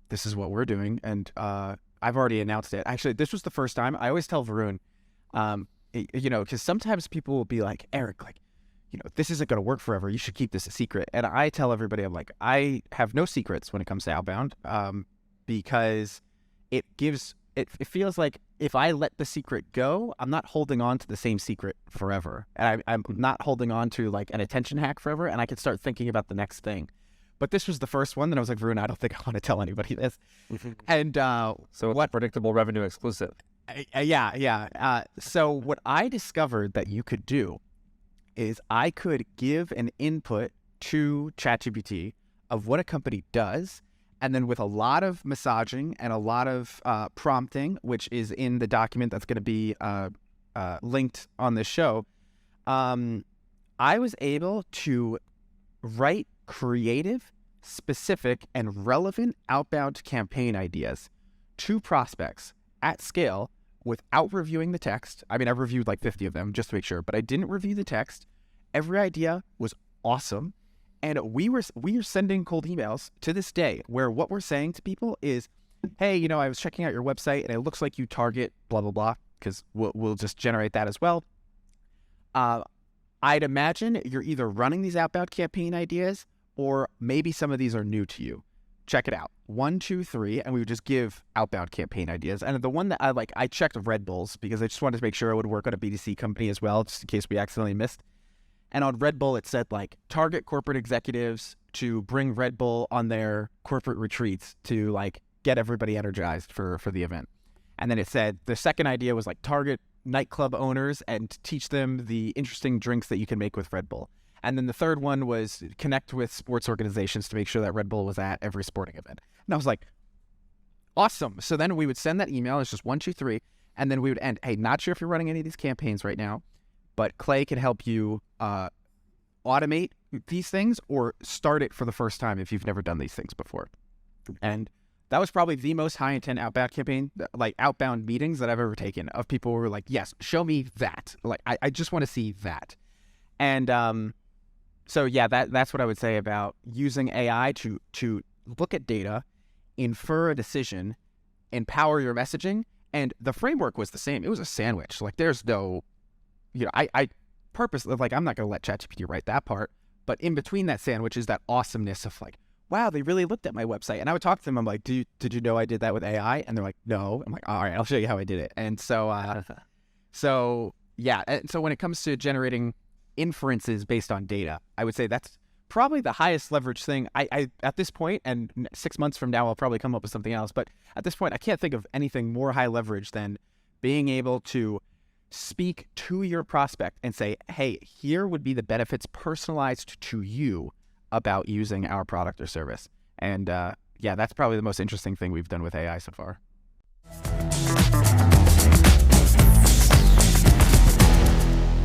this is what we're doing. And I've already announced it. Actually, this was the first time. I always tell Varun, because sometimes people will be like, Eric, like, this isn't going to work forever. You should keep this a secret. And I tell everybody, I'm like, I have no secrets when it comes to Outbound, because it feels like if I let the secret go, I'm not holding on to the same secret forever. And I'm not holding on to like an attention hack forever. And I can start thinking about the next thing. But this was the first one that I was like, Varun, I don't think I want to tell anybody this. And so it's predictable revenue exclusive. Yeah. So what I discovered that you could do is I could give an input to ChatGPT of what a company does, and then with a lot of massaging and a lot of prompting, which is in the document that's going to be linked on this show, I was able to write creative, specific, and relevant outbound campaign ideas to prospects at scale without reviewing the text. I mean, I've reviewed like 50 of them just to make sure, but I didn't review the text. Every idea was awesome. And we are sending cold emails to this day where what we're saying to people is, hey, I was checking out your website and it looks like you target blah, blah, blah, because we'll just generate that as well. I'd imagine you're either running these outbound campaign ideas or maybe some of these are new to you. Check it out. 1, 2, 3, and we would just give outbound campaign ideas. And the one that I checked Red Bulls because I just wanted to make sure it would work on a B2C company as well, just in case we accidentally missed. And on Red Bull, it said like target corporate executives to bring Red Bull on their corporate retreats to like get everybody energized for the event. And then it said the second idea was like target nightclub owners and teach them the interesting drinks that you can make with Red Bull. And then the third one was connect with sports organizations to make sure that Red Bull was at every sporting event. And I was like, awesome. So then we would send that email. It's just 1, 2, 3. And then we would end, hey, not sure if you're running any of these campaigns right now, but Clay can help you automate these things or start it for the first time if you've never done these things before. And that was probably the most high intent outbound campaign, like outbound meetings that I've ever taken of people who were like, yes, show me that. Like, I just want to see that. And so yeah, that's what I would say about using AI to look at data, infer a decision, empower your messaging. And the framework was the same. It was a sandwich. Like there's no, I purposely, like I'm not going to let ChatGPT write that part. But in between that sandwich is that awesomeness of like, wow, they really looked at my website. And I would talk to them. I'm like, did you know I did that with AI? And they're like, no. I'm like, all right, I'll show you how I did it. And so, yeah. And so when it comes to generating inferences based on data, I would say that's probably the highest leverage thing. I at this point, and 6 months from now, I'll probably come up with something else. But at this point, I can't think of anything more high leverage than being able to speak to your prospect and say, hey, here would be the benefits personalized to you about using our product or service. And yeah, that's probably the most interesting thing we've done with AI so far.